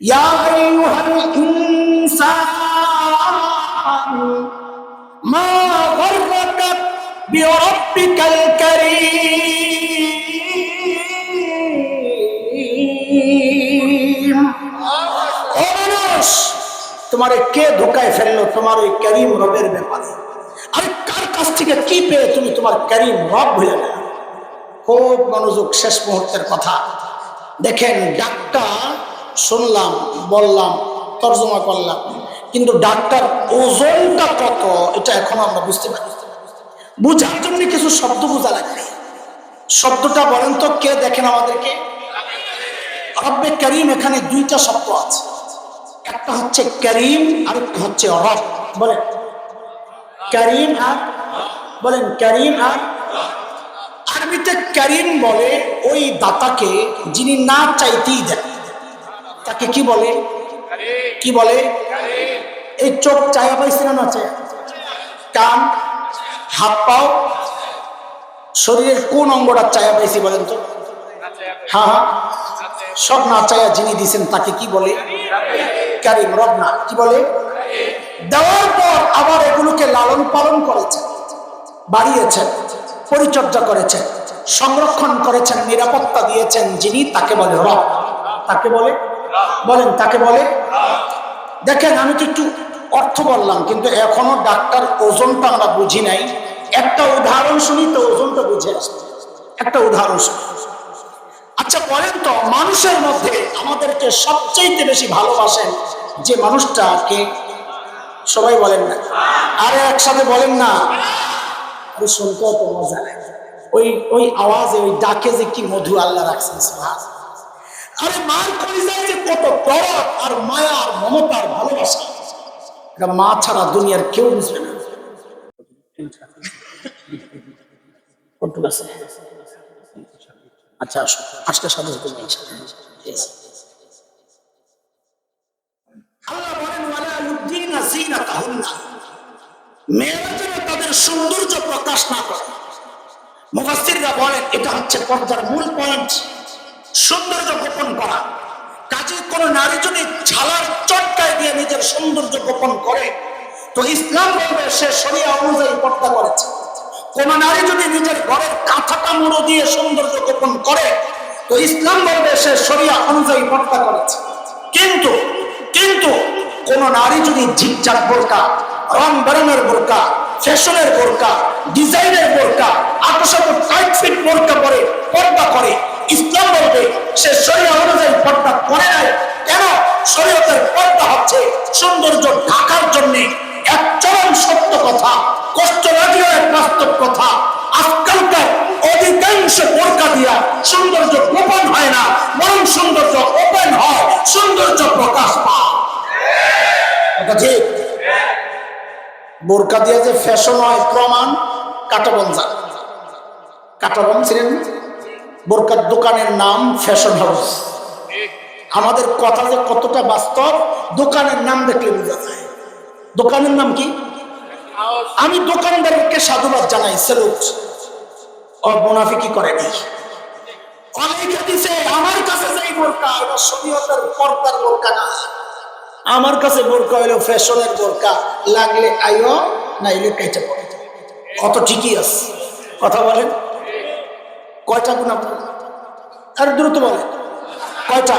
ইয়া আইয়ুহাল ইনসান মা গররাকা বিরাব্বিকাল কারীম। ও মানুষ, তোমারে কে ধোকায় ফেললো তোমার ওই করিম রবের ব্যাপারে? আর কার কাছ থেকে কি পেয়ে তুমি তোমার করিম রব ভুলে না? খুব মনোযোগ, শেষ মুহূর্তের কথা। দেখেন, ডাক্তার শুনলাম, বললাম, তর্জমা করলাম, কিন্তু ডাক্তার ওজনটা কত এটা এখনো আমরা বুঝতে পারি। বুঝার জন্য কিছু শব্দ বোঝা লাগবে। শব্দটা বলেন তো, কে দেখেন আমাদেরকে? রব্বে করিম, এখানে দুইটা শব্দ আছে, একটা হচ্ছে করিম আর একটা হচ্ছে রব। বলেন করিম আর, বলেন করিম আর। আরবিতে করিম বলে ওই দাতাকে যিনি না চাইতেই দেন, তাকে কি বলে? কি বলে? এই চোখ চায়া পাইছে না চায়? কান, হাত পাও, শরীরের কোন অঙ্গটা চায়া পাইছি বলেন তো? হ্যাঁ হ্যাঁ, সব না চায়া যিনি দিয়েছেন তাকে কি বলে? করিম। রব না, কি বলে? দেওয়ার পর আবার এগুলোকে লালন পালন করেছেন, বাড়িয়েছেন, পরিচর্যা করেছেন, সংরক্ষণ করেছেন, নিরাপত্তা দিয়েছেন যিনি, তাকে বলে রব। তাকে বলে, বলেন তাকে বলে। দেখেন, আমি তো একটু অর্থ বললাম, কিন্তু এখনো ডাক্তার ওজনটা আমরা বুঝি নাই। একটা উদাহরণ শুনি তো ওজনটা বুঝে আসবে। একটা উদাহরণ শুনি। আচ্ছা বলেন তো, মানুষের মধ্যে আমাদেরকে সবচেয়ে বেশি ভালোবাসেন যে মানুষটাকে? সবাই বলেন না, আরে একসাথে বলেন না। আরে শুনতেও তো মজা লাগে, ওই ওই আওয়াজে, ওই ডাকে যে কি মধু আল্লাহ রাখছেন। আরে মার কলিজায় যে কত দরদ আর মায়া আর মমতার ভালোবাসা, এটা মা ছাড়া দুনিয়ার কেউ বুঝবে না। আচ্ছা আসো, আজকে সাথে আল্লাহ বলেন ওয়ালা ইউবদিনা যিনাতাহুন্না, মেয়েরা যেন তাদের সৌন্দর্য প্রকাশ না করে। মুফাসসিররা বলেন এটা হচ্ছে পর্দার মূল পয়েন্ট, সৌন্দর্য গোপন করা। কাজে কোনো নারী যদি ঝালার চটকায় দিয়ে নিজের সৌন্দর্য গোপন করে, তো ইসলাম বলবে সে শরিয়া অনুযায়ী পর্দা করেছে। কোন নারী যদি নিজের ঘরের কাঁথাটা মুড়ো দিয়ে সৌন্দর্য গোপন করে, তো ইসলাম বলবে সে শরিয়া অনুযায়ী পর্দা করেছে। কিন্তু কিন্তু কোন নারী যদি ঝিকঝাক বোরকা, রং বেরঙের বোরকা, ফ্যাশনের বোরকা, ডিজাইনের বোরকা, আকর্ষক টাইট ফিট বোরকা পরে পর্দা করে, ইসলাম বলবে সে শরিয়া অনুযায়ী পর্দা করে নাই। কেন? শরীয়তের পর্দা হচ্ছে সৌন্দর্য ঢাকার জন্য। এক চরম সত্য কথা, কষ্ট লাগলেও এক বাস্তব কথা। আজকালকার অধিকাংশ বোরকা দিয়া সৌন্দর্য গোপন হয় না, বরং সৌন্দর্য ওপেন হয়, সৌন্দর্য প্রকাশ পায়। এটা ঠিক। বোরকা দিয়ে যে ফ্যাশন হয় প্রমাণ কাটাবঞ্জা। কাটাবন ছিলেন? বোরকার দোকানের নাম ফ্যাশন হাউস। আমাদের কথা যে কতটা বাস্তব, দোকানের নাম দেখলে বোঝা যায়। দোকানের নাম কি? আমি দোকানদারকে সাধুবাদ জানাই, স্যালুট। ও মুনাফিকি করেনি, অনেকে দিছে আমার কাছে যেই বোরকা, এটা শরীয়তের পর্দার বোরকা না। আমার কাছে বোরকা হইলো ফ্যাশনের বোরকা, লাগলে আইও, নাইলে কেটে পড়ে। কত ঠিকই আছে, কথা বলেন। কয়টা গুনাহ? আর দ্রুত বলেন কয়টা?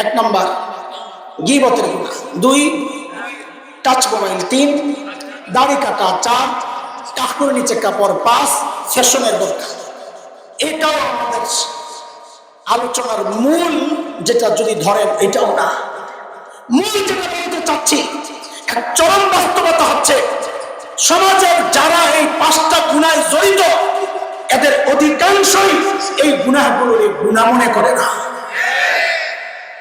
1 নাম্বার গীবতের গুনাহ, 2 টাচ মোবাইল, 3 দাড়ি কাটা, 4 কাপড়ের নিচে কাপড়, 5 ফ্যাশনের বোরকা। এটাও আমাদের আলোচনার মূল, যেটা যদি ধরেন এটাও না। মূল যেটা বলতে চাচ্ছি, এক চরম বাস্তবতা হচ্ছে সমাজের যারা এই 5টা গুনায় জড়িত, এদের অধিকাংশই এই গুনাহগুলোর গুনাহ মনে করে না।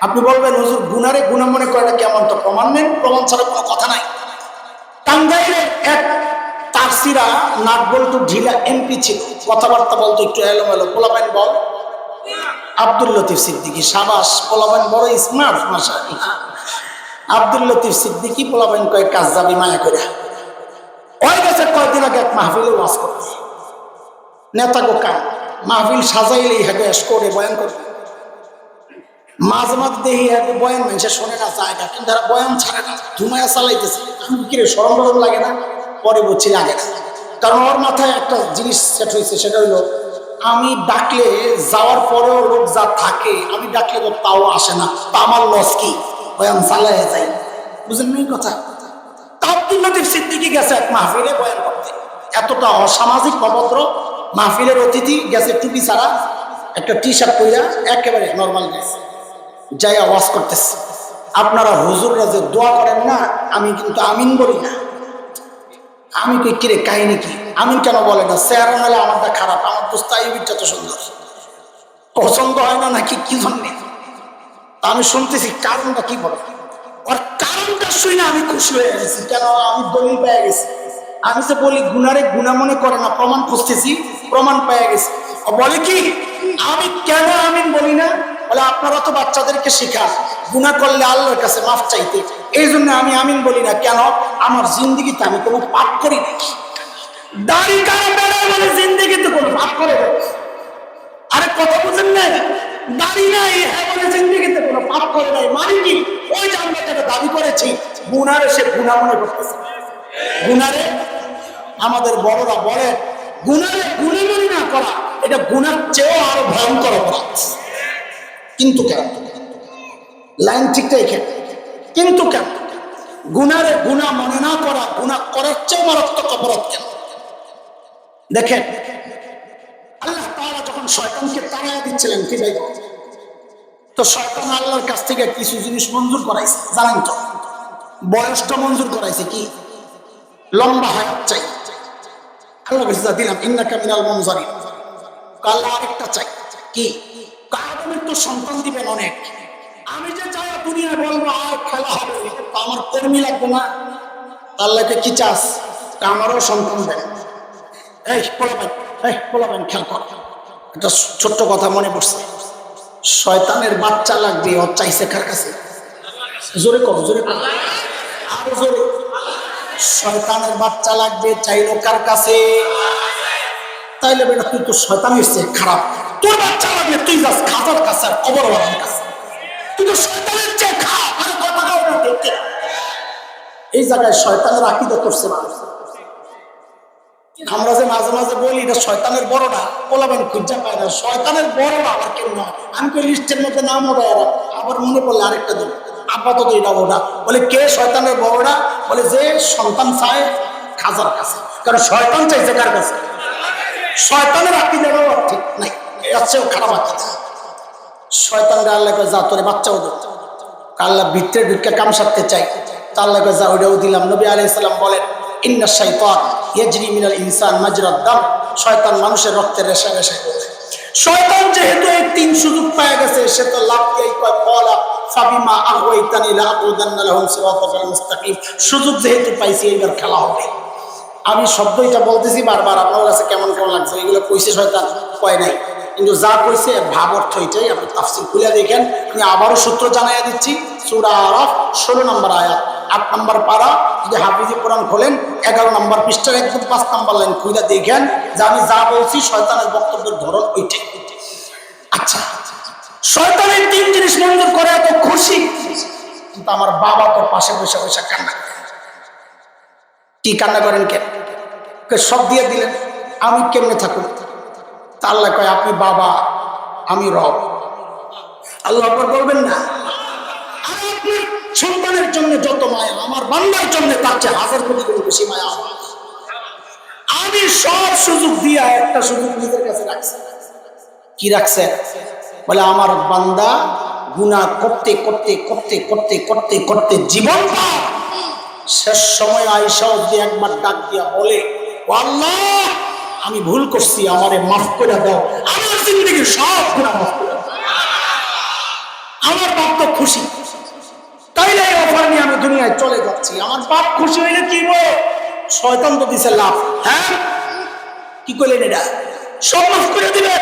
আপনি বলবেন হুজুর গুনারে গুনাহ মনে করে না কেমন? তো প্রমাণ নেন, প্রমাণ ছাড়া কোনো কথা নাই। টাঙ্গাইলের এক তাফসিরা নাট বল্টু ঢিলা এমপি ছিল, কথাবার্তা বলতো একটু এলোমেলো, পোলাপাইন বল, আব্দুল লতিফ সিদ্দিকী। সাবাস, পোলাপাইন বড় স্মার্ট, মাশাআল্লাহ। আব্দুল লতিফ সিদ্দিকী পোলাপাইন কয় কাজ যাবি মায়া করে। ওই গেছে কয়েকদিন আগে এক মাহফিলে ওয়াজ করতে, নেতা গো কাম মাহফিল সাজাইলেই হেগে করে বয়ান করবে। মাঝে মাঝে দেখি এক বয়ান মানুষের শোনে না জায়গা, কিন্তু তারা বয়ান ছাড়ে না, ধুমায়া চালাইতেছে। আমি কিরে সরম বরম লাগে না? পরে বলছি লাগে না, কারণ ওর মাথায় একটা জিনিস সেট হয়েছে, সেটা হইলো আমি ডাকলে যাওয়ার পরেও লোক যা থাকে, আমি ডাকলে তো তাও আসে না, তা আমার লস কি? বয়ান চালাই যাই। বুঝলেন এই কথা? আব্দুল লতিফ সিদ্দিকী গেছে এক মাহফিলে বয়ান করতে, এতটা অসামাজিক অভদ্র, মাহফিলের অতিথি গেছে টুপি ছাড়া, একটা টি শার্ট পরিয়া একেবারে নর্মাল গেছে, যাই আওয়াজ করতেছে। আপনারা হুজুররা যে দোয়া করেন না, আমি কিন্তু আমিন বলি না। আমি কই কিরে কাহিনী কি? আমিন কেন বলে না? চেহারা নাহলে আমারটা খারাপ, আমার দোস্ত আইবিরটা তো সুন্দর, পছন্দ হয় না নাকি কি জন্যে? আমি শুনতেছি কারণটা কি বলে, ওর কারণটা শুই না আমি খুশি হয়ে গেছি। কেন? আমি দলিল পেয়ে গেছি। আমি যে বলি গুনারে গুণা মনে করে না, প্রমাণ খুঁজতেছি, প্রমাণ পেয়ে গেছি। বলে কি আমি কেন আমিন বলি না? বলে আপনারা তো বাচ্চাদেরকে শিখান গুনাহ করলে আল্লাহর কাছে মাফ চাইতে, এই জন্য আমি আমিন বলি না। কেন? আমার জিন্দেগিতে আমি কোনো পাপ করি না। দাড়ি কাটা বেড়া বলে জিন্দেগিতে কোনো পাপ করে না। আরে কথা বুঝেন না? দাড়ি নাই হ্যাঁ বলে জিন্দেগিতে কোনো পাপ করে নাই, মানে কি? ওই যে আমরা যেটা দাবি করেছি, গুনারে সে গুনাহ মনে করতেছে। গুনারে আমাদের বড়রা বলে গুনারে গুনাহগারি না করা এটা গুনার চেয়েও আরো ভয়ঙ্কর অপরাধ। কিন্তু কেন? লাইন ঠিকটা এখানে। কিন্তু কেন? গুনারে গুনাহ মনে না করা গুনাহ করার চেয়ে মারাত্মক অপরাধ কেন? দেখেন আল্লাহ তাআলা যখন শয়তানকে তাড়াইয়া দিচ্ছিলেন কি যাই, তো শয়তান আল্লাহর কাছ থেকে কিছু জিনিস মঞ্জুর করাইছে, জানেন তো? বয়সটা মঞ্জুর করাইছে কি? লম্বা হায়াত চাই। আল্লাহ কাছে দিলাম ইন্নাকা মিনাল মুনজারিন। আল্লাহ আরেকটা চাই কি? আদমের তো সন্তান দিবেন অনেক, আমি যে চাই দুনিয়ায় বলবো আর খেলা হবে, আমার কর্মী লাগবে না। আল্লাহকে কি চাস? আমারও সন্তান দেন। এই পোলাবেন খেয়াল কর, একটা ছোট্ট কথা মনে পড়ছে। শয়তানের বাচ্চা লাগবে, ওর চাইছে কার কাছে? জোরে কর, জোরে কর, আরো জোরে। শয়তানের বাচ্চা লাগবে, চাইলো কার কাছে? তাইলে বেটা তুই তো শয়তানের চেয়ে খারাপ, তোর বাচ্চা লাগবে তুই যাস খাজার কাছে, কবরওয়ালার কাছে। তুই তো শয়তানের চেয়ে খারাপ। এই জায়গায় শয়তানের আকীদা করছে মানুষ। আমরা যে মাঝে মাঝে বলি এটা শয়তানের বড়টা, পোলাবেন খুঁজা পায় না। শয়তানের বড়টা আবার কেউ নয়, আমি তো লিস্টের মধ্যে নাম ওঠাই, আবার মনে পড়লে আরেকটা দিন, আপাতত এটা ওটা। বলে কে শয়তানের বড়টা? বলে যে সন্তান চায় খাজার কাছে, কারণ শয়তান চাইছে কার কাছে? শয়তানের আকীদাও ঠিক নাই, এর চেয়েও খারাপ আকীদা। শয়তানরা আল্লাহ কয় যা তোরে বাচ্চাও দে, আল্লাহ ভিতরে ঢুকে কাম সারতে চাই, তা আল্লাহ কয় যা ওইটাও দিলাম। নবী আলাইহিস সালাম বলেন ইন্না শাইতান ইয়াজরি মিনাল ইনসান মাজরাদ দাম, শয়তান মানুষের রক্তের রেশা রেশায় বলে। শয়তান যেহেতু এই তিন সুযোগ পেয়ে গেছে, সে তো লাভ দিয়েই কয় কলা ফাবিমা আগওয়াইতানি লাআকুদান্না লাহুম সিরাতাল মুস্তাকিম। সুযোগ যেহেতু পাইছি এইবার খেলা হবে। আমি শব্দ এটা বলতেছি বারবার, আপনার কাছে কেমন কেমন লাগছে? এগুলো কইছে শয়তান? কয় নাই, কিন্তু যা কইছে ভাব অর্থ এটাই। আপনি তাফসীর খুলে দেখেন। আমি আবারও সূত্র জানাইয়া দিচ্ছি। সূরা আরাফ 16 নম্বর আয়াত, 8 নম্বর পারা, যদি হাফিজি কোরআন খোলেন 11 নম্বর পৃষ্ঠার একদম 5 নম্বর লাইন খুলে দেখেন যে আমি যা বলছি শয়তানের বক্তব্যের ধরন ওইটাই। আচ্ছা, শয়তানের তিন জিনিস মঞ্জুর করে এত খুশি, কিন্তু আমার বাবা তো পাশে বসে বসে কান্না করে। কি কান্না করেন কেন? সব দিয়ে দিলেন, আমি কেমনে থাকুন? তা আল্লাহ কয় আপনি বাবা, আমি রব। আল্লাহ আকবার বলবেন না? আর আপনার সন্তানের জন্য যত মায়া, আমার বান্দার জন্য তার চেয়ে 1000 কোটি গুণ বেশি মায়া আমার। আমি সব সুযোগ দিয়া একটা সুযোগ নিজের কাছে রাখছি। কি রাখছে? বলে আমার বান্দা গুনাহ করতে করতে করতে করতে করতে করতে জীবন পার, শেষ সময় আয়েশা যদি একবার ডাক দিয়া বলে ও আল্লাহ আমি ভুল করছি, আমারে মাফ করে দাও, আমার জিন্দেগির সব গুনাহ মাফ করে দাও। আমার বাপ তো খুশি, তাইলে এই অফার নিয়ে আমি দুনিয়ায় চলে যাচ্ছি। আমার বাপ খুশি হইলে কি বলে? শয়তান তো দিছে লাভ। হ্যাঁ কি করলেন? এটা সব মাফ করে দিবে।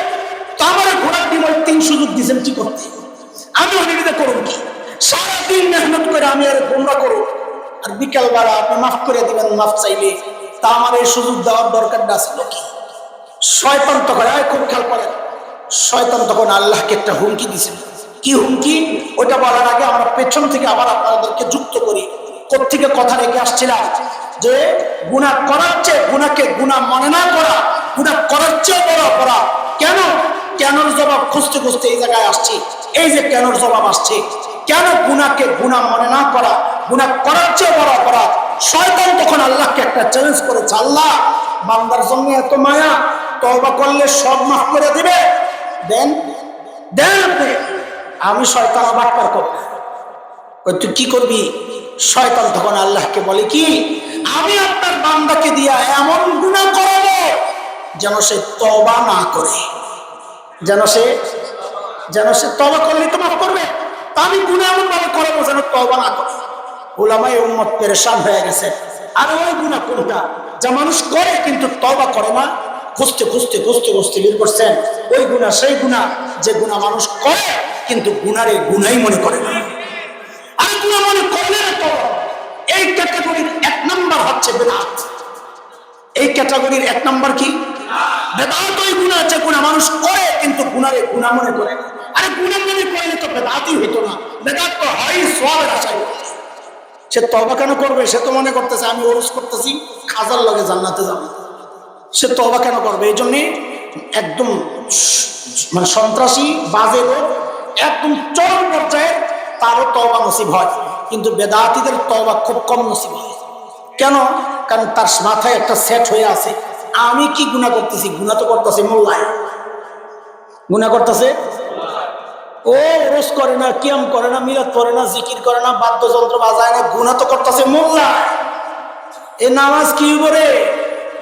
তো আমার ঘোড়ার ডিম 3 সুযোগ দিয়েছেন কি করতে? আমি ওইটা করুন কি? সারাদিন মেহনত করে আমি আর গোমরা করুন, আর বিকাল বেলা আপনি মাফ করে দিবেন মাফ চাইলে। তা আমার এই সুযোগ দেওয়ার দরকারটা ছিল কি? শয়তান তখন খুব খেয়াল করেন, শয়তান তখন আল্লাহকে একটা হুমকি দিয়েছিল। কি হুমকি ওইটা বলার আগে আমরা পেছন থেকে আবার আপনাদেরকে যুক্ত করি। কোত্থেকে কথা রেখে আসছিলাম যে গুনাহ করার চেয়ে গুনাহকে গুনাহ মনে না করা, গুনাহ করার চেয়ে বড় অপরাধ। কেন? কেনর জবাব খুঁজতে খুঁজতে এই জায়গায় আসছি। এই যে কেনর জবাব আসছে, কেন গুনাহকে গুনাহ মনে না করা গুনাহ করার চেয়ে বড় অপরাধ। শয়তান তখন আল্লাহকে একটা চ্যালেঞ্জ করেছে, আল্লাহ বান্দার জন্য এত মায়া, তওবা করলে সব মাফ করে দিবে, দেন দেন আপনি। আমি শয়তান অবাক করব, তুই কি করবি? শয়তান তখন আল্লাহকে বলে কি, আমি আপনার বান্দাকে দিয়া এমন গুনাহ করাবো যেন সে তওবা না করে, যেন সে তওবা করলে তো মাফ করবে। তা আমি গুনাহ এমন ভাবে করাবো যেন তওবা না করে। উলামায়ে উম্মত পেরেশান হয়ে গেছে। আর ওই গুনাহ কোনটা যা মানুষ করে কিন্তু তওবা করে না? খুঁজতে খুঁজতে খুঁজতে খুঁজতে বের করছেন ওই গুনাহ, সেই গুনাহ যে গুনাহ মানুষ করে কিন্তু গুনারে গুনাই মনে করে না। আর গুনাহ মনে করলে না তো এই ক্যাটাগরির এক নাম্বার হচ্ছে বেদাত। এই ক্যাটাগরির এক নাম্বার কি? বেদাত। ওই গুনাহ আছে গুনাহ মানুষ করে কিন্তু গুনারে গুনাহ মনে করে না। আরে গুনাহ মনে করলে তো বেদাতই হতো না। বেদাত তো হয় সওয়াবের আশায়। সে তওবা কেন করবে? সে তো মনে করতেছে আমি ওরস করতেছি, খাজার লগে জান্নাতে যাব। সে তওবা কেন করবে? এই জন্যে একদম মানে সন্ত্রাসী বাজে লোক একদম চরম পর্যায়ে তারও তওবা নসিব হয়, কিন্তু বেদাতীদের তওবা খুব কম নসিব হয়। কেন? কারণ তার মাথায় একটা সেট হয়ে আছে, আমি কি গুনাহ করতেছি? গুনাহ তো করতেছে মোল্লায়, গুনাহ করতেছে ও। ওরস করে না, কিয়াম করে না, মিলাদ করে না, জিকির করে না, বাদ্যযন্ত্র বাজায় না, গুনাহ তো করতেছে মোল্লায়। এ নামাজ কি করে?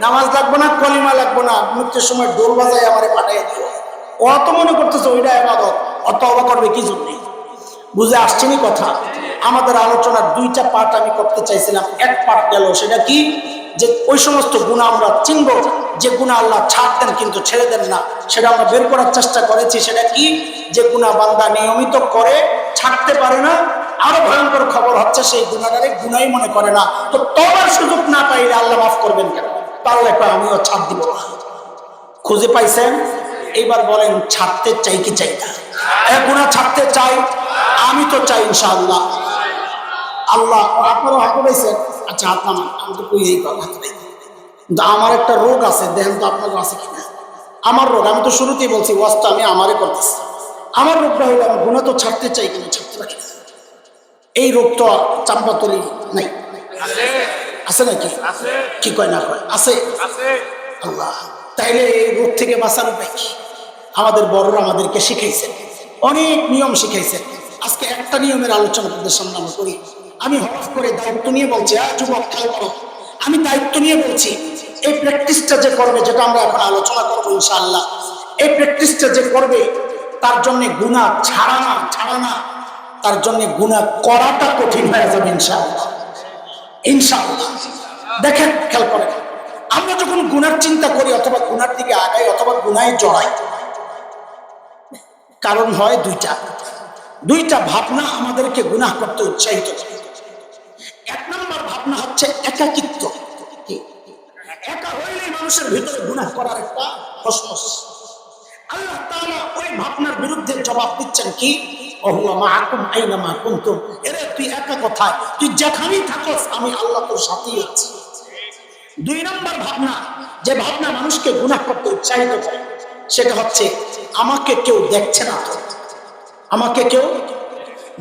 নামাজ লাগবো না, কলিমা লাগবো না, মৃত্যুর সময় ডোল বাজায় আমারে পাঠিয়ে দিও। ও তো মনে করতেছে ওইটা ইবাদত। অত তওবা করবে কি জন্য? বুঝে আসছেনি কথা? আমাদের আলোচনার দুইটা পার্ট আমি করতে চাইছিলাম। এক পার্ট গেল, সেটা কি যে ওই সমস্ত গুনাহ আমরা চিনব যে গুনাহ আল্লাহ ছাড় দেন কিন্তু ছেড়ে দেন না, সেটা আমরা বের করার চেষ্টা করেছি। সেটা কি? যে গুনাহ বান্দা নিয়মিত করে ছাড়তে পারে না। আরো ভয়ঙ্কর খবর হচ্ছে সেই গুনাহটারে গুনাহই মনে করে না। তো তওবার সুযোগ না পাইলে আল্লাহ মাফ করবেন কেন? তাহলে আমিও ছাড় দিব না। খুঁজে পাইছেন? এইবার বলেন ছাড়তে চাই কি চাই না? গুনাহ ছাড়তে চাই, আমি তো চাই ইনশাআল্লাহ। আল্লাহ আপনারা হাত পাইছেন? আচ্ছা হাত নামান, আমি তো কই এই কথা হাত পাই। কিন্তু আমার একটা রোগ আছে, দেখেন তো আপনার আছে কিনা। আমার রোগ, আমি তো শুরুতেই বলছি ওয়াজটা আমি আমারে করতেছি। আমার রোগটা হইলো আমি গুনাহ তো ছাড়তে চাই কিন্তু ছাড়তে পারি না। এই রোগ তো চাম্পাতলি নাই, আছে নাকি? কি কয় না কয়? আছে। আল্লাহ, তাইলে এই রোগ থেকে বাঁচার উপায় কি? আমাদের বড়রা আমাদেরকে শিখাইছেন, অনেক নিয়ম শিখাইছেন। আজকে একটা নিয়মের আলোচনা আপনাদের সামনে আমরা করি। আমি হঠাৎ করে দায়িত্ব নিয়ে বলছি, যুবক খেয়াল করো, আমি দায়িত্ব নিয়ে বলছি এই প্র্যাকটিসটা যে করবে, যেটা আমরা এখন আলোচনা করবো ইনশাআল্লাহ, এই প্র্যাকটিসটা যে করবে তার জন্য গুনাহ ছাড়া না, তার জন্য গুনাহ করাটা কঠিন হয়ে যাবে ইনশাআল্লাহ। ইনশাআল্লাহ দেখেন, খেয়াল করেন, আমরা যখন গুনার চিন্তা করি অথবা গুনার দিকে আগাই অথবা গুনায় জড়াই, কারণ হয় দুইটা ভাবনা আমাদেরকে গুনাহ করতে উৎসাহিত করে। এক নম্বর ভাবনা হচ্ছে একাকিত্ব। একা হইলে মানুষের ভিতরে গুনাহ করার একটা ফসফস। আল্লাহ তাআলা ওই ভাবনার বিরুদ্ধে জবাব দিচ্ছেন কি? ওহুয়া মাআকুম আইনামা কুনতুম। এরে তুই একা কোথায়? তুই যেখানেই থাকস আমি আল্লাহ তোর সাথেই আছি। দুই নম্বর ভাবনা, যে ভাবনা মানুষকে গুনাহ করতে উৎসাহিত করে, সেটা হচ্ছে আমাকে কেউ দেখছে না তো, আমাকে কেউ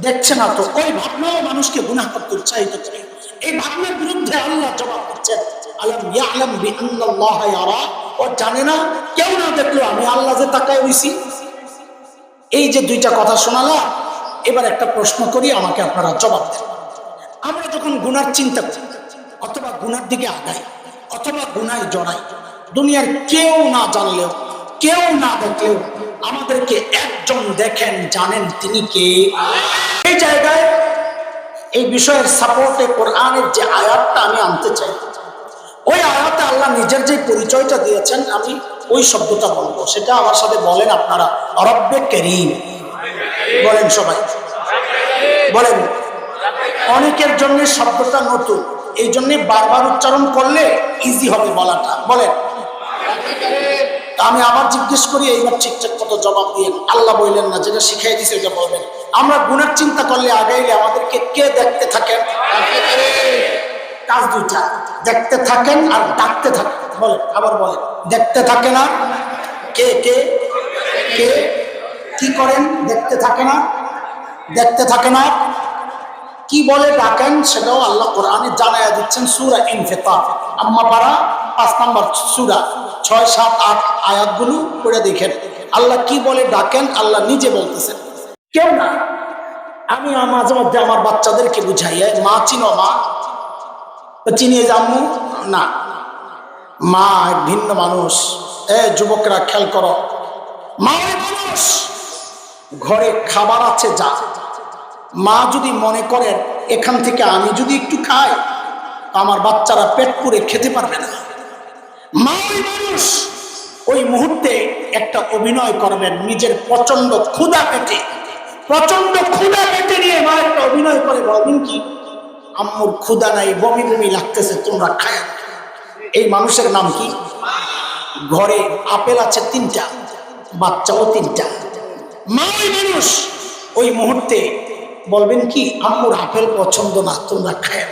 দেখছে না তো। ওই ভাবনাও মানুষকে গুনাহ করতে উৎসাহিত করে। এই ভাবনার বিরুদ্ধে আল্লাহ জবাব দিচ্ছেন, আলাম ইয়ালাম বিআন্নাল্লাহ ইয়ারা। ও জানে না কেউ না দেখলো আমি আল্লাহ যে তাকায় হইছি। এই যে দুইটা কথা শোনালাম, এবার একটা প্রশ্ন করি, আমাকে আপনারা জবাব দেন। আমরা যখন গুনার চিন্তা করি অথবা গুনার দিকে আগাই অথবা গুনায় জড়াই, দুনিয়ার কেউ না জানলেও কেউ না দেখলেও আমাদেরকে একজন দেখেন, জানেন তিনি কে। এই জায়গায় এই বিষয়ের সাপোর্টে কোরআনের যে আয়াতটা আমি আনতে চাই, ওই আয়াতে আল্লাহ নিজের যে পরিচয়টা দিয়েছেন, আমি ওই শব্দটা বলবো, সেটা আমার সাথে বলেন আপনারা, রব্বে কারীম বলেন, সবাই বলেন। অনেকের জন্য শব্দটা নতুন, এই জন্য বারবার উচ্চারণ করলে ইজি হবে বলাটা। বলেন তা আমি আবার জিজ্ঞেস করি, এইবার ঠিকঠাক মতো জবাব দিয়ে আল্লাহ বললেন না, যেটা শিখাই দিছে ওইটা বলবেন। আমরা গুনার চিন্তা করলে আগাইলে আমাদেরকে কে দেখতে থাকেন? কাজ দুইটা, দেখতে থাকেন আর ডাকতে থাকেন। বলেন, আবার বলেন, দেখতে থাকে না কে কে কে কি করেন? দেখতে থাকে না, দেখতে থাকে না, কি বলে ডাকেন সেটাও আল্লাহ কোরআনে জানায়া দিচ্ছেন। সূরা ইনফিতার আম্মা পারা 5 নম্বর সূরা 6, 7, 8 আয়াতগুলো পড়ে দেখেন আল্লাহ কি বলে ডাকেন। আল্লাহ নিজে বলতেছেন, কেউ না। আমি মাঝে মধ্যে আমার বাচ্চাদেরকে বুঝাই, মা চিনো? মা চিনিয়ে জাম্মু না, মা এক ভিন্ন মানুষ। যুবকরা খেয়াল করো, মা ওই মানুষ, ঘরে খাবার আছে যা, মা যদি মনে করেন এখান থেকে আমি যদি একটু খাই আমার বাচ্চারা পেট পুরে খেতে পারবে না, মা ওই মানুষ। ওই মুহূর্তে একটা অভিনয় করবেন নিজের প্রচন্ড ক্ষুধা পেটে, প্রচন্ড ক্ষুধা পেটে নিয়ে মা একটা অভিনয় করে বলবেন কি, আম্মুর ক্ষুধা নাই, বমি বমি লাগতেছে, তোমরা খায়। এই মানুষের নাম কি? ঘরে আপেল আছে 3টা, বাচ্চাও 3টা, মা ওই মানুষ। ওই মুহূর্তে বলবেন কি, আম্মুর আপেল পছন্দ না, তোমরা খায়।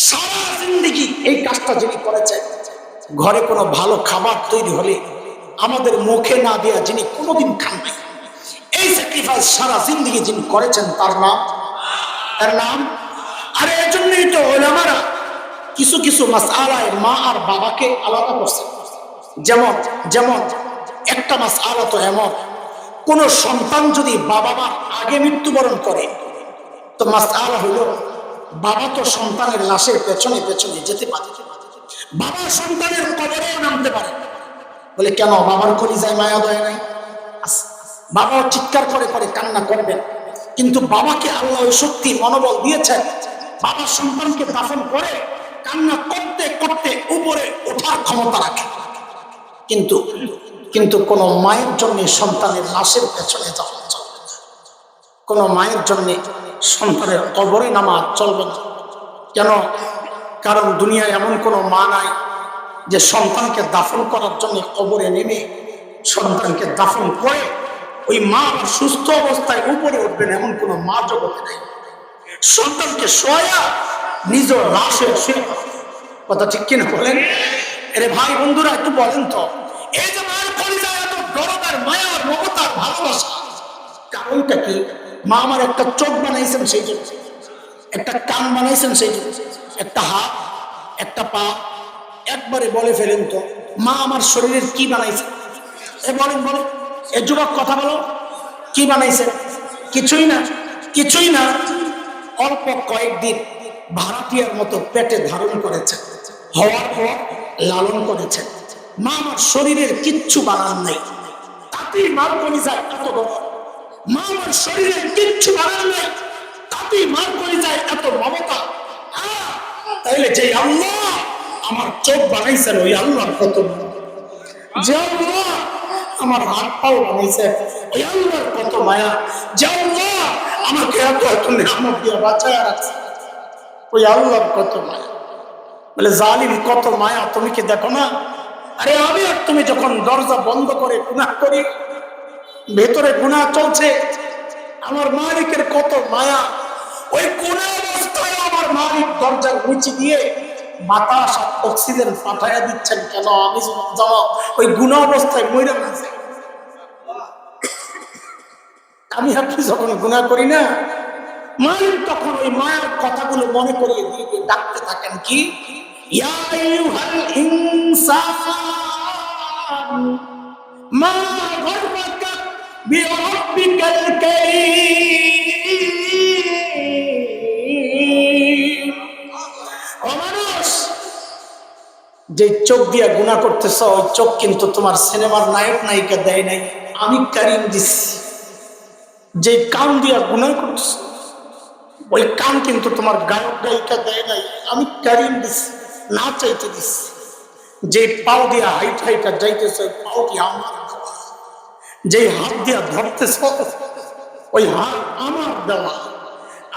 সারা জিন্দেগি এই কাজটা যিনি করেছেন, ঘরে কোনো ভালো খাবার তৈরি হলে আমাদের মুখে না দেওয়া যিনি কোনোদিন খান নাই, এই স্যাক্রিফাইস সারা জিন্দেগি যিনি করেছেন তার নাম। আর এর জন্যই তো ওলামারা কিছু কিছু মাসআলায় মা আর বাবাকে আলাদা করছেন। যেমন যেমন একটা মাসআলা তো এমন, কোন সন্তান যদি বাবা মার আগে মৃত্যুবরণ করে তো মাসআলা হলো, বাবা তো সন্তানের লাশের পেছনে পেছনে যেতে পারে, বাবা সন্তানের কবরেও নামতে পারে। বলে কেন? বাবার কলিজায় মায়া দয়া নাই? বাবা চিৎকার করে করে কান্না করবেন, কিন্তু বাবাকে আল্লাহ ওই শক্তি মনোবল দিয়েছেন, বাবা সন্তানকে দাফন করে কান্না করতে করতে উপরে ওঠার ক্ষমতা রাখে। কিন্তু কিন্তু কোন মায়ের জন্য সন্তানের লাশের পেছনে যাওয়া চলবে না, কোন মায়ের জন্য সন্তানের কবরে নামা চলবে না। কেন? কারণ দুনিয়ায় এমন কোনো মা নাই যে সন্তানকে দাফন করার জন্য কবরে নেমে সন্তানকে দাফন করে ওই মা সুস্থ অবস্থায় উপরে উঠবেন, এমন কোনো মা জগতে নেই। সন্তানকে শোয়া নিজ লাশে শুয়ে, কথা ঠিক কিনা বলেন? আরে ভাই বন্ধুরা একটু বলেন তো, এই যে মায়ের কলিজায় এত দরদার মায়া মমতার ভালোবাসা, কারণটা কি? মা আমার একটা চোখ বানাইছেন সেই জন্য, একটা কান বানাইছেন সেই জন্য, একটা হাত, একটা পা। একবারে বলে ফেলেন তো, মা আমার শরীরের কি বানাইছে? বলেন বলেন, এ যুবক কথা বলো, কি বানাইছে? কিছুই না, কিছুই না। অল্প কয়েকদিন ভাড়াটিয়ার মতো পেটে ধারণ করেছে, হওয়ার পর লালন করেছেন। মা আমার শরীরের কিচ্ছু বানান নাই, তাতেই মার কলিজায় এত বড়। মা আমার শরীরের কিচ্ছু বানান নাই, তাতেই মার কলিজায় এত মমতা। তাইলে যে আল্লাহ আমার চোখ বানাইছেন ওই আল্লাহর কত, যে আল্লাহ আমার হাত পাও বানাইছেন ওই আল্লাহর কত মায়া, যে আল্লাহ আমাকে এত এত নিয়ামত দিয়ে বাঁচায় রাখছে ওই আল্লাহর কত মায়া। বলে জালিম কত মায়া, তুমি কি দেখো না? আরে আমি আর তুমি যখন দরজা বন্ধ করে গুনাহ করি, ভেতরে গুনাহ চলছে, আমার মালিকের কত মায়া। ওই গুনাহ অবস্থায় আমার মালিক দরজার নিচে দিয়ে বাতাস অক্সিজেন পাঠাইয়া দিচ্ছেন। কেন? আমি যাওয়া ওই গুনাহ অবস্থায় মরে গেছে। আমি আপনি যখন গুনাহ করি না, মালিক তখন ওই মায়ের কথাগুলো মনে করিয়ে দিয়ে ডাকতে থাকেন কি, ইয়া আইয়ুহাল ইনসান মা গররাকা বিরাব্বিকাল কারীম। ও মানুষ, যে চোখ দিয়া গুনাহ করতেছ ওই চোখ কিন্তু তোমার সিনেমার নায়ক নায়িকা দেয় নাই, আমি কারীম দিছি। যে কান দিয়া গুনাহ করতেছ ওই কান কিন্তু তোমার গায়ক গায়িকা দেয় নাই, আমি কারীম দিছি, না চাইতে দিছি। যে পাও দিয়া হাইট হাইটা যাইতেছ ওই পাওটি আমার দেওয়া, যে হাত দিয়া ধরতেছ ওই হাত আমার দেওয়া।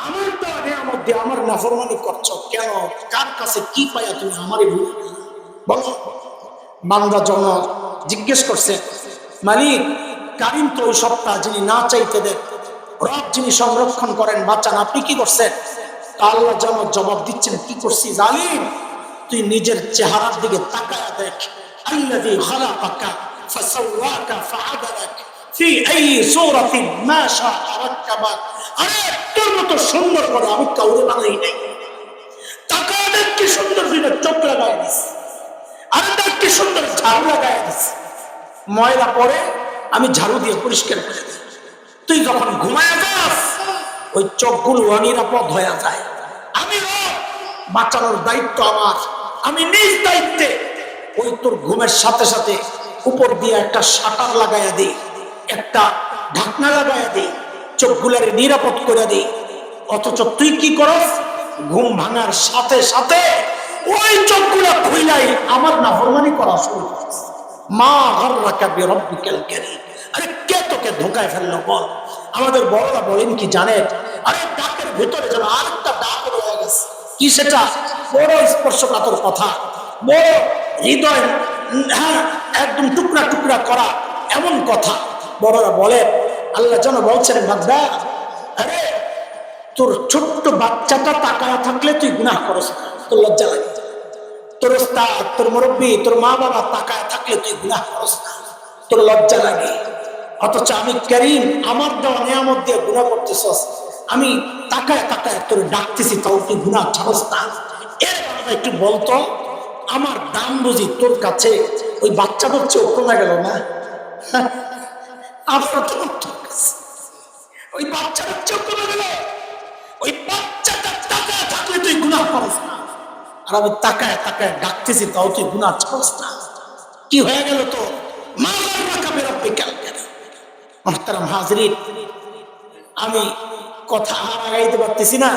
আমার দেওয়া নিয়ামত দিয়ে আমার নাফরমানি করছো কেন? কার কাছে কি পাইয়া তুমি আমারই ভুল? বলো, বান্দা যখন জিজ্ঞেস করছে, মালিক কারিম তো ওই সত্তা যিনি না চাইতে দেন, রব যিনি সংরক্ষণ করেন বাঁচান, আপনি কি করছেন? আল্লাহ যেন জবাব দিচ্ছেন, কি করছি জালিম, তুই নিজের চেহারার দিকে তাকায়া দেখ। আল্লাযী খালাকাকা ফাসাওয়াকা ফাআদালাক ফি আই সূরাতিন মা শাআ রাক্কাবাক। আরে তোর মতো সুন্দর করে আমি কাউরে বানাই নাই। তাকায়া দেখ কি সুন্দর দিনে চোখ লাগায় দিস, আরে দেখ কি সুন্দর ঝাড়ু লাগায় দিস। ময়লা পড়ে আমি ঝাড়ু দিয়ে পরিষ্কার করে দিই। তুই যখন ঘুমায় যাস ওই চোখগুলো অনিরাপদ হয়ে যায়। আমি বাঁচানোর দায়িত্ব আমার, আমি নিজ দায়িত্বে ওই তোর ঘুমের সাথে সাথে উপর দিয়ে একটা শাটার লাগাইয়া দিই, একটা ঢাকনা লাগাইয়া দিই, চোখগুলোর নিরাপদ করে দিই। অথচ তুই কি করস? ঘুম ভাঙার সাথে সাথে ওই চোখগুলো খুইলাই আমার নাফরমানি করা শুরু করছিস। মা গাররাকা বিরাব্বিকাল কারীম। আরে কে তোকে ধোঁকায় ফেললো বল? আমাদের বড়রা বলেন কি জানেন, আরে ডাকের ভিতরে যেন আরেকটা ডাক রয়ে গেছে। কি সেটা? বড় স্পর্শকাতর কথা, বড় হৃদয়, হ্যাঁ একদম টুকরা টুকরা করা এমন কথা বড়রা বলে। আল্লাহ যেন বলছেন, বান্দা আরে তোর ছোট্ট বাচ্চাটা তাকায়া থাকলে তুই গুনাহ করস, তোর লজ্জা লাগে? তোর ওস্তাদ, তোর মুরব্বী, তোর মা বাবা তাকায় থাকলে তুই গুনাহ করস না, তোর লজ্জা লাগে? অথচ আমি কারীম, আমার দেওয়া নিয়ামত দিয়ে গুনাহ করতেছস, আমি তাকায় তাকায় তোর ডাকতেছি, তাও তুই গুনাহ ছাড়স না। এর বাবা একটু বলতো, আমার দাম বুঝি তোর কাছে ওই বাচ্চাটার চেয়ে কমে গেল না? আপনার তো ওই বাচ্চাটার চেয়ে কমে গেল? ওই বাচ্চাটা তাকায় থাকলে তুই গুনাহ করস না, আর আমি তাকায় তাকায় ডাকতেছি, তাও তুই গুনাহ ছাড়স না। কি হয়ে গেল তো? মা গাররাকা বিরাব্বিকাল কারীম। মুহতারাম হাজরিন, আমি কথা আর আগাইতে পারতেছি না।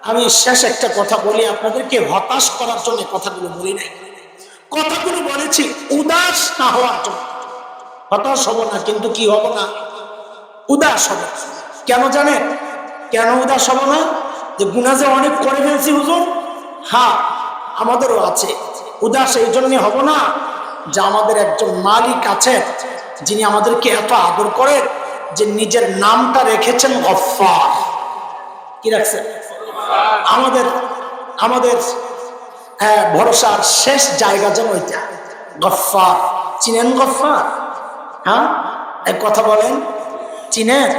আমি শেষ একটা কথা বলি, আপনাদেরকে হতাশ করার জন্য কথাগুলো বলি নাই। কথাগুলো বলেছি উদাস না হওয়ার জন্য। হতাশ হব না, কিন্তু কি হব না? উদাস হব। কেন জানেন কেন উদাস হব না? যে গুনাহ যে অনেক করে ফেলছি হুজুর, হ্যাঁ আমাদেরও আছে। উদাস এই জন্য হব না যে আমাদের একজন মালিক আছেন যিনি আমাদেরকে এত আদর করেন যে নিজের নামটা রেখেছেন গফফার। কি রাখছেন? আমাদের আমাদের ভরসার শেষ জায়গা যেন ওইটা গফফার। চিনেন গফফার? হ্যাঁ এক কথা বলেন, চিনেন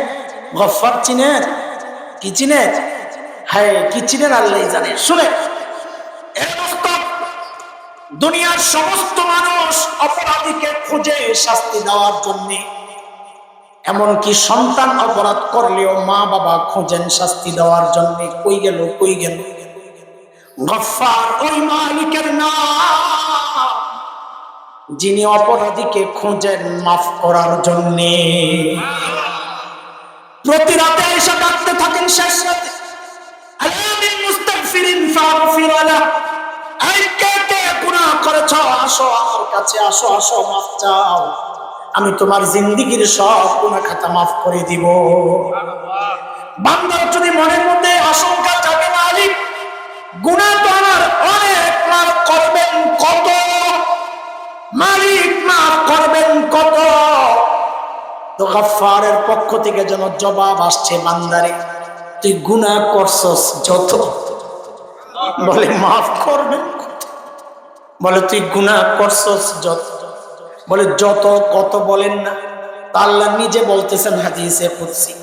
গফফার? চিনেন? কি চিনেন? হ্যাঁ কি চিনেন আল্লাহ জানে। শুনে, দুনিয়ার সমস্ত মানুষ অপরাধীকে খুঁজে শাস্তি দেওয়ার জন্য, এমনকি সন্তান অপরাধ করলেও মা বাবা খোঁজেন শাস্তি দেওয়ার জন্য। কই গেল কই গেল? গফফার ওই মালিকের নাম যিনি অপরাধীকে খোঁজেন মাফ করার জন্য। প্রতি রাতে এসে ডাকতে থাকেন, শেষ রাতে, আলামিন মুস্তাগফিরিন ফাগফির লাহ। এই কে কে গুনাহ করেছ, আসো আমার কাছে, আসো আসো মাফ চাও, আমি তোমার জিন্দেগীর সব গুনাহ খাতা মাফ করে দিব। বান্দার যদি মনের মধ্যে আশঙ্কা জাগে, মালিক গুনাহ তো আমার অনেক, মাফ করবেন কত, মালিক মাফ করবেন কত, তো গফফারের পক্ষ থেকে যেন জবাব আসছে, বান্দারে তুই গুনাহ করছস যত, বলে মাফ করবেন কত, বলে তুই গুনাহ করছস যত, বলে যত কত বলেন না। তা আল্লাহ নিজে বলতেছেন হাদিসে কুদসি,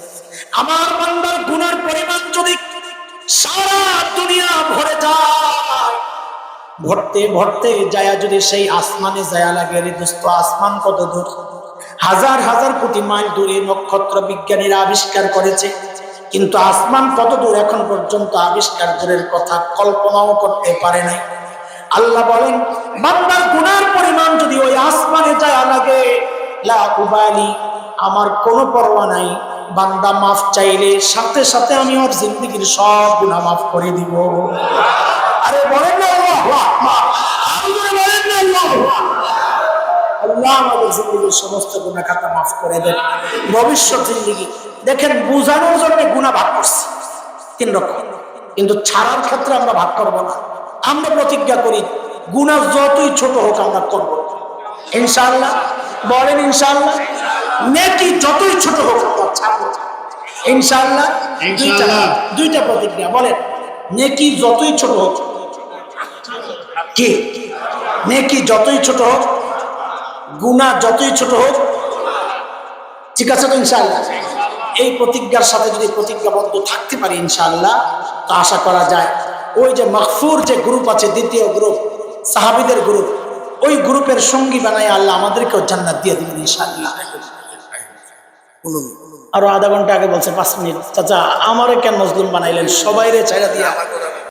আমার বান্দার গুনার পরিমাণ যদি সারা দুনিয়া ভরে যায়, ভরতে ভরতে যায় যদি সেই আসমানে যায় লাগে, রে দোস্ত আসমান কত দূর, হাজার হাজার কোটি মাইল দূরে নক্ষত্র বিজ্ঞানীরা আবিষ্কার করেছে, কিন্তু আসমান কত দূর এখন পর্যন্ত আবিষ্কার করার কথা কল্পনাও করতে পারে নাই। আল্লাহ বলেন, বান্দার গুনার পরিমাণ যদি ওই আসমানে যায় লাগে, লা উবালি, আমার কোনো পরোয়া নাই, বান্দা মাফ চাইলে সাথে সাথে আমি ওর জিন্দেগীর সব গুনাহ মাফ করে দিব। আরে বলেন না আল্লাহু আকবার, আল্লাহ বলেন না আল্লাহু আকবার। আল্লাহ আমাদের জিন্দেগীর সমস্ত গুনাহ খাতা মাফ করে দেন। ভবিষ্যৎ জিন্দেগি দেখেন, বুঝানোর জন্য গুনাহ ভাগ করছি 3 রকম, কিন্তু ছাড়ার ক্ষেত্রে আমরা ভাগ করব না। আমরা প্রতিজ্ঞা করি গুনাহ যতই ছোট হোক আমরা করব, ইনশাআল্লাহ বলেন ইনশাআল্লাহ। নেকি যতই ছোট হোক ছাড়বো ইনশাআল্লাহ। দুইটা প্রতিজ্ঞা বলেন, নেকি যতই ছোট হোক, কি নেকি যতই ছোট হোক, গুনাহ যতই ছোট হোক, ঠিক আছে তো ইনশাআল্লাহ? এই প্রতিজ্ঞার সাথে যদি প্রতিজ্ঞাবদ্ধ থাকতে পারি ইনশাআল্লাহ, তো আশা করা যায় ওই যে মাগফুর যে গ্রুপ আছে, দ্বিতীয় গ্রুপ সাহাবীদের গ্রুপ, ওই গ্রুপের সঙ্গী বানাই আল্লাহ আমাদেরকেও জান্নাত দিয়ে দিবেন ইনশাআল্লাহ। আরো আধা ঘন্টা আগে বলছে 5 মিনিট, চাচা আমারে কেন মজলুম বানাইলেন, সবাইরে ছাইড়া দিয়া